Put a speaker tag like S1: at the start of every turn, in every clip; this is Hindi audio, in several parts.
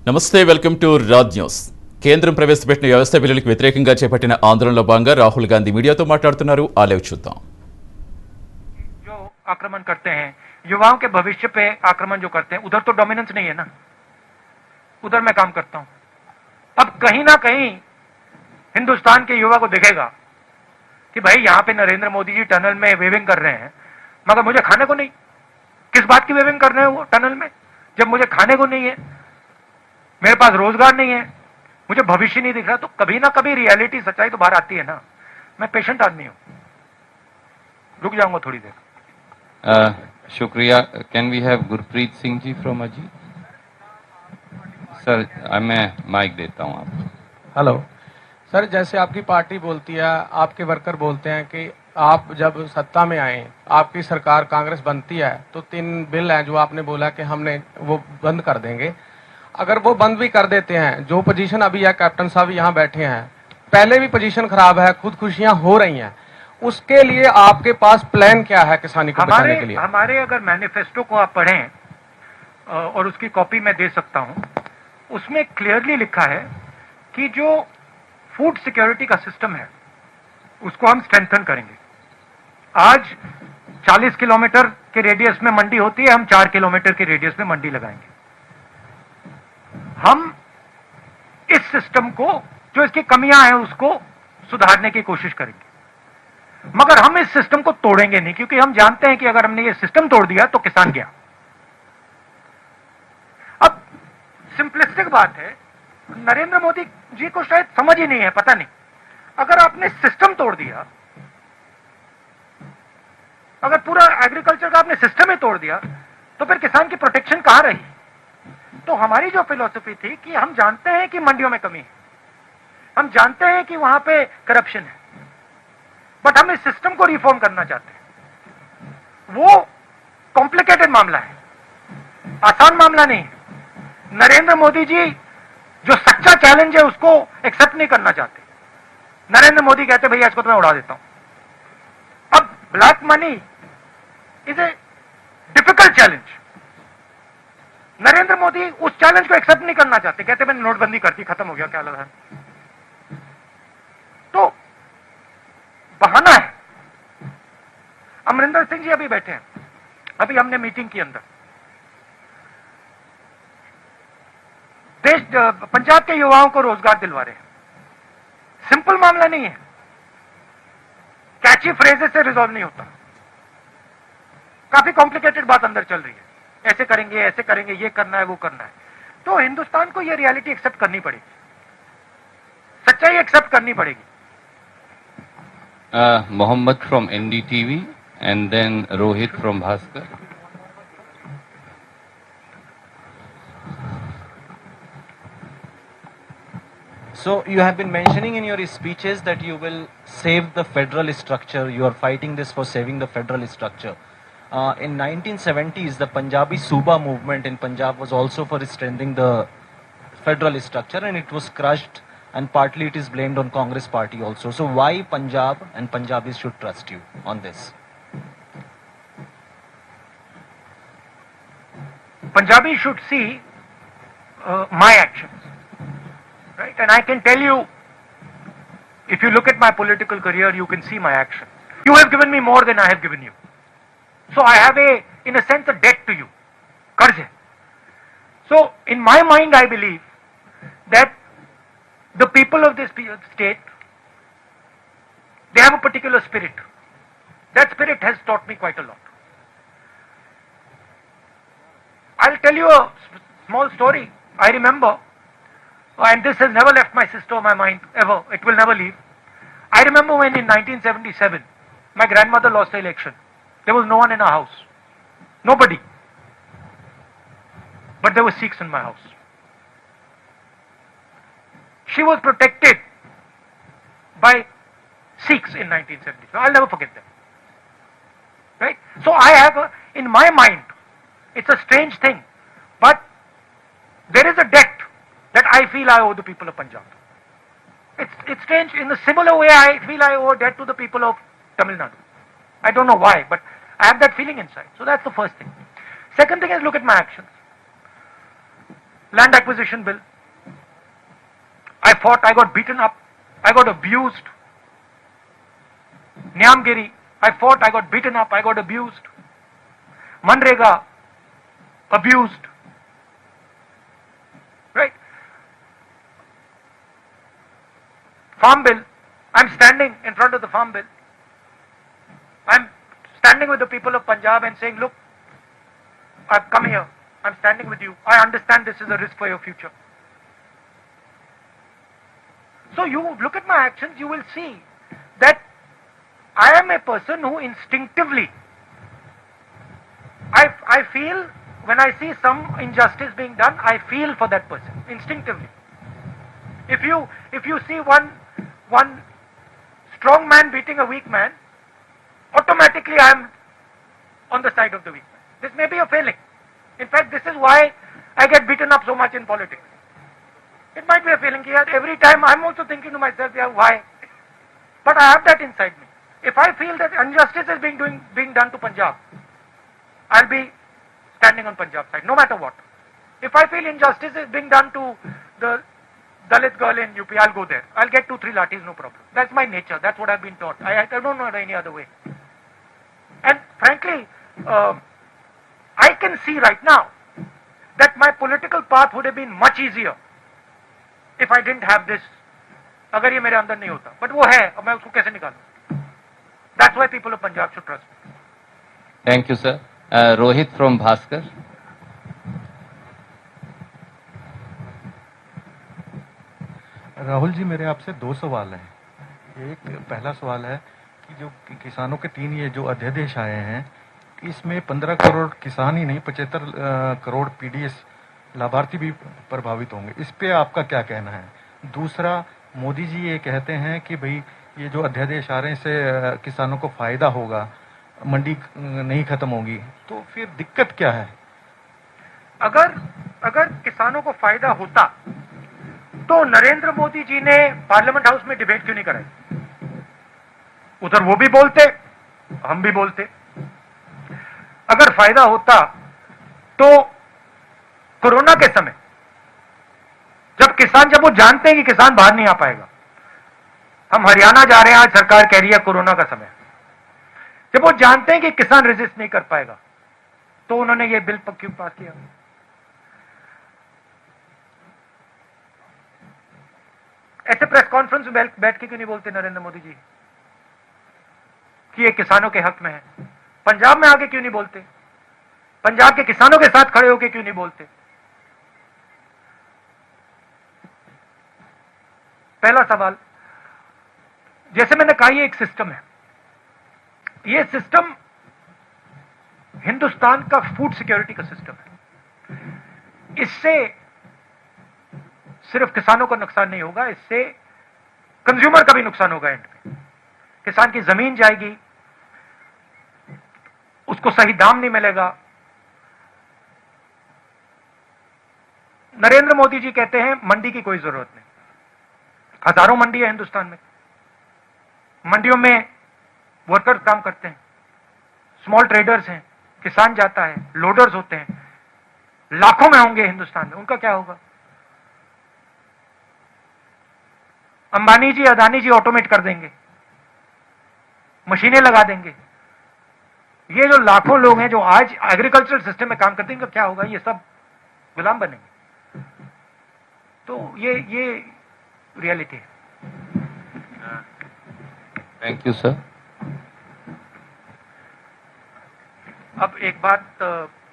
S1: నమస్తే వెల్కమ్ టు రాజ్ న్యూస్. కేంద్రం ప్రవేశపెట్టిన వ్యవస్థ బిల్లులకు వ్యతిరేకంగా చేపట్టిన ఆందోళనలో భాగంగా రాహుల్ గాంధీ మీడియాతో మాట్లాడుతున్నారు. ఆ లైవ్ చూద్దాం.
S2: जो आक्रमण करते हैं युवाओं के भविष्य पे आक्रमण जो करते हैं, उधर तो डोमिनेंस नहीं है ना, उधर मैं काम करता हूं. अब कहीं ना कहीं हिंदुस्तान के युवा को दिखेगा कि भाई यहां पे नरेंद्र मोदी जी टनल में वेविंग कर रहे हैं, मगर मुझे खाने को नहीं. किस बात की वेविंग कर रहे हैं वो टनल में, जब मुझे खाने को नहीं है, मेरे पास रोजगार नहीं है, मुझे भविष्य नहीं दिख रहा. तो कभी ना कभी रियलिटी, सच्चाई तो बाहर आती है ना. मैं पेशेंट आदमी हूं, रुक जाऊंगा थोड़ी देर.
S3: शुक्रिया. Can we have Gurpreet Singh ji from Ajit? Sir मैं माइक देता हूं आपको.
S4: हेलो सर, जैसे आपकी पार्टी बोलती है, आपके वर्कर बोलते हैं कि आप जब सत्ता में आए, आपकी सरकार कांग्रेस बनती है तो 3 बिल हैं जो आपने बोला कि हमने वो बंद कर देंगे. अगर वो बंद भी कर देते हैं, जो पोजीशन अभी है, कैप्टन साहब यहाँ बैठे हैं, पहले भी पोजीशन खराब है, खुदकुशियां हो रही हैं, उसके लिए आपके पास प्लान क्या है किसानी को बचाने के लिए?
S2: हमारे अगर मैनिफेस्टो को आप पढ़ें और उसकी कॉपी मैं दे सकता हूं, उसमें क्लियरली लिखा है कि जो फूड सिक्योरिटी का सिस्टम है उसको हम स्ट्रेंथन करेंगे. आज 40 किलोमीटर के रेडियस में मंडी होती है, हम 4 किलोमीटर के रेडियस में मंडी लगाएंगे. हम इस सिस्टम को, जो इसकी कमियां हैं, उसको सुधारने की कोशिश करेंगे, मगर हम इस सिस्टम को तोड़ेंगे नहीं, क्योंकि हम जानते हैं कि अगर हमने ये सिस्टम तोड़ दिया तो किसान गया. अब सिंपलिस्टिक बात है, नरेंद्र मोदी जी को शायद समझ ही नहीं है, पता नहीं. अगर आपने सिस्टम तोड़ दिया, अगर पूरा एग्रीकल्चर का आपने सिस्टम ही तोड़ दिया, तो फिर किसान की प्रोटेक्शन कहां रही? तो हमारी जो फिलॉसफी थी कि हम जानते हैं कि मंडियों में कमी है, हम जानते हैं कि वहां पे करप्शन है, बट हम इस सिस्टम को रिफॉर्म करना चाहते हैं. वो कॉम्प्लिकेटेड मामला है, आसान मामला नहीं है. नरेंद्र मोदी जी जो सच्चा चैलेंज है उसको एक्सेप्ट नहीं करना चाहते. नरेंद्र मोदी कहते भैया इसको तो मैं उड़ा देता हूं. अब black money is a difficult challenge. Narendra Modi उस चैलेंज को एक्सेप्ट नहीं करना चाहते, कहते मैंने नोटबंदी कर दी, खत्म हो गया, क्या लगा. तो बहाना है. अमरिंदर सिंह जी अभी बैठे हैं, अभी हमने मीटिंग की अंदर. देश, पंजाब के युवाओं को रोजगार दिलवा रहे हैं. सिंपल मामला नहीं है, कैची फ्रेजेस से रिजॉल्व नहीं होता. काफी कॉम्प्लिकेटेड बात अंदर चल रही है. ऐसे करेंगे, ऐसे करेंगे, ये करना है, वो करना है. तो हिंदुस्तान को ये रियलिटी एक्सेप्ट करनी पड़ेगी, सच्चाई एक्सेप्ट करनी पड़ेगी.
S3: Mohammed from NDTV and then Rohit from Bhaskar.
S5: So you have been mentioning in your speeches that you will save the federal structure. You are fighting this for saving the federal structure. In 1970s, the Punjabi Suba movement in Punjab was also for strengthening the federal structure, and it was crushed, and partly it is blamed on Congress party also. So why Punjab and Punjabis should trust you on this?
S2: Punjabi should see my actions, right? And I can tell you, if you look at my political career, you can see my actions. You have given me more than I have given you. So I have in a sense, a debt to you. Qarz hai. So in my mind, I believe that the people of this state, they have a particular spirit. That spirit has taught me quite a lot. I'll tell you a small story. I remember, and this has never left my sister or my mind, ever. It will never leave. I remember when in 1977, my grandmother lost the election. There was no one in our house. Nobody. But there were Sikhs in my house. She was protected by Sikhs in 1970. I'll never forget them. Right? So I have, in my mind, it's a strange thing, but there is a debt that I feel I owe the people of Punjab. It's strange. In a similar way, I feel I owe a debt to the people of Tamil Nadu. I don't know why, but I have that feeling inside. So that's the first thing. Second thing is, look at my actions. land acquisition bill. I fought, I got beaten up, I got abused. Nyamgiri, I fought, I got beaten up, I got abused. Manrega, abused. Right? Farm bill, I'm standing in front of the farm bill. I'm standing with the people of Punjab and saying, look, I've come here, I'm standing with you. I understand this is a risk for your future. So you look at my actions, you will see that I am a person who instinctively, I feel, when I see some injustice being done, I feel for that person, instinctively. If you see one strong man beating a weak man, automatically I am on the side of the weak man. This may be a failing. In fact, this is why I get beaten up so much in politics. It might be a failing. Every time I'm also thinking to myself, yeah, why? But I have that inside me. If I feel that injustice is being done to Punjab, I'll be standing on Punjab side, no matter what. If I feel injustice is being done to the Dalit girl in UP, I'll go there. I'll get 2-3 lathis, no problem. That's my nature. That's what I've been taught. I don't know any other way. And frankly, I can see right now that my political path would have been much easier if I didn't have this. अगर ये मेरे अंदर नहीं होता, but वो है, अब मैं उसको कैसे निकालूं? That's why people of Punjab should trust me.
S3: Thank you, sir. Rohit from Bhaskar.
S6: Rahul ji, मेरे आपसे 2 सवाल हैं। एक पहला सवाल है कि जो किसानों के 3 ये जो अध्यादेश आए हैं, इसमें 15 करोड़ किसान ही नहीं, 75 करोड़ पीडीएस लाभार्थी भी प्रभावित होंगे। इस पे आपका क्या कहना है? दूसरा, मोदी जी ये कहते हैं कि भाई ये जो अध्यादेश आ रहे हैं इससे किसानों को फायदा होगा, मंडी नहीं खत्म होगी, तो फिर दिक्कत क्या है?
S2: अगर किसानों को फायदा होता तो नरेंद्र मोदी जी ने पार्लियामेंट हाउस में डिबेट क्यों नहीं कराई? उधर वो भी बोलते, हम भी बोलते। अगर फायदा होता तो कोरोना के समय जब वो जानते हैं कि किसान बाहर नहीं आ पाएगा, हम हरियाणा जा रहे हैं, आज सरकार कह रही है कोरोना का समय, जब वो जानते हैं कि किसान रेजिस्ट नहीं कर पाएगा, तो उन्होंने ये बिल क्यों पास किया? ऐसे प्रेस कॉन्फ्रेंस में बैठ के क्यों नहीं बोलते नरेंद्र मोदी जी कि ये किसानों के हक में है? पंजाब में आके क्यों नहीं बोलते? पंजाब के किसानों के साथ खड़े होकर क्यों नहीं बोलते? पहला सवाल, जैसे मैंने कहा, ये एक सिस्टम है। ये सिस्टम हिंदुस्तान का फूड सिक्योरिटी का सिस्टम है। इससे सिर्फ किसानों का नुकसान नहीं होगा, इससे कंज्यूमर का भी नुकसान होगा। एंड पे किसान की जमीन जाएगी, उसको सही दाम नहीं मिलेगा। नरेंद्र मोदी जी कहते हैं मंडी की कोई जरूरत नहीं। हजारों मंडी है हिंदुस्तान में, मंडियों में वर्कर्स काम करते हैं, स्मॉल ट्रेडर्स हैं, किसान जाता है, लोडर्स होते हैं, लाखों में होंगे हिंदुस्तान में। उनका क्या होगा? अंबानी जी, अदानी जी ऑटोमेट कर देंगे, मशीनें लगा देंगे। ये जो लाखों लोग हैं जो आज एग्रीकल्चरल सिस्टम में काम करते हैं, इनका क्या होगा? ये सब गुलाम बनेंगे। तो ये रियलिटी है।
S3: Thank you sir.
S2: अब एक बात,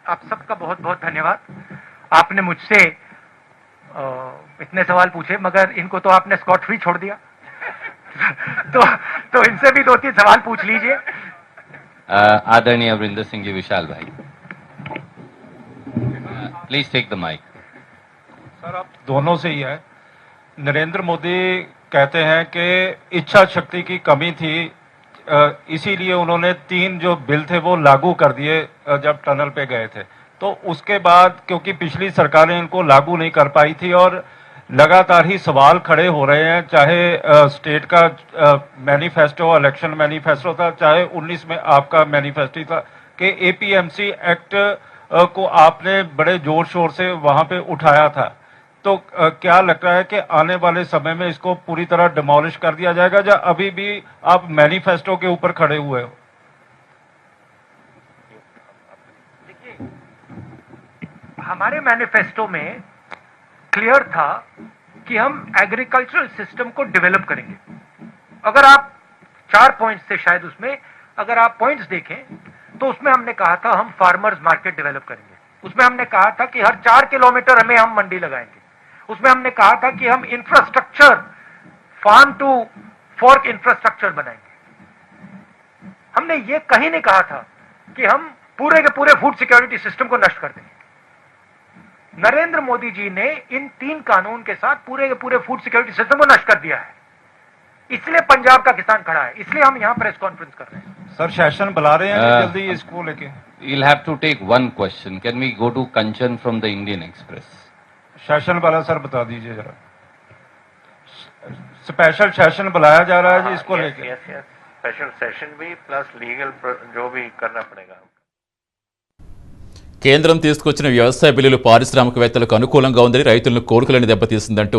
S2: आप सबका बहुत बहुत धन्यवाद। आपने मुझसे इतने सवाल पूछे, मगर इनको तो आपने स्कॉट फ्री छोड़ दिया। तो इनसे भी 2-3 सवाल पूछ लीजिए।
S3: आदरणीय अमरिंदर सिंह जी, विशाल भाई, please take the mike.
S7: Sir, आप दोनों से ही है। नरेंद्र मोदी कहते हैं कि इच्छा शक्ति की कमी थी, इसीलिए उन्होंने 3 जो बिल थे वो लागू कर दिए जब टनल पे गए थे। तो उसके बाद क्योंकि पिछली सरकारें इनको लागू नहीं कर पाई थी और लगातार ही सवाल खड़े हो रहे हैं, चाहे स्टेट का मैनिफेस्टो, इलेक्शन मैनिफेस्टो था, चाहे 19 में आपका मैनिफेस्टो था कि एपीएमसी एक्ट को आपने बड़े जोर शोर से वहां पे उठाया था, तो क्या लगता है कि आने वाले समय में इसको पूरी तरह डिमोलिश कर दिया जाएगा, या अभी भी आप मैनिफेस्टो के ऊपर खड़े हुए हो?
S2: हमारे मैनिफेस्टो में क्लियर था कि हम एग्रीकल्चरल सिस्टम को डेवलप करेंगे। अगर आप 4 पॉइंट्स थे शायद उसमें, अगर आप पॉइंट्स देखें तो उसमें हमने कहा था हम फार्मर्स मार्केट डेवलप करेंगे, उसमें हमने कहा था कि हर 4 किलोमीटर हमें हम मंडी लगाएंगे, उसमें हमने कहा था कि हम infrastructure farm to fork infrastructure बनाएंगे। हमने ये कहीं नहीं कहा था कि हम पूरे के पूरे फूड सिक्योरिटी सिस्टम को नष्ट कर देंगे। नरेंद्र मोदी जी ने इन 3 कानून के साथ पूरे के पूरे फूड सिक्योरिटी सिस्टम को नष्ट कर दिया है। इसलिए पंजाब का किसान खड़ा है, इसलिए हम यहां प्रेस कॉन्फ्रेंस कर रहे हैं।
S7: सर सेशन बुला रहे हैं जल्दी इसको लेके।
S3: You'll have to take one question. Can we go to Kanchan from the Indian Express?
S7: Session वाला सर बता दीजिए जरा, स्पेशल सेशन बुलाया जा रहा है जी इसको लेके।
S8: स्पेशल सेशन भी प्लस लीगल जो भी करना पड़ेगा।
S1: కేంద్రం తీసుకొచ్చిన వ్యవసాయ బిల్లులు పారిశ్రామికవేత్తలకు అనుకూలంగా ఉందని, రైతులను కోలుకులని దెబ్బతీసిందంటూ